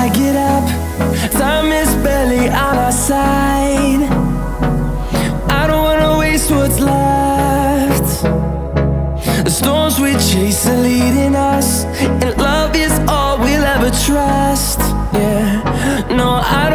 I get up, time is barely on our side. I don't wanna waste what's left. The storms we chase are leading us, and love is all we'll ever trust. Yeah, no, I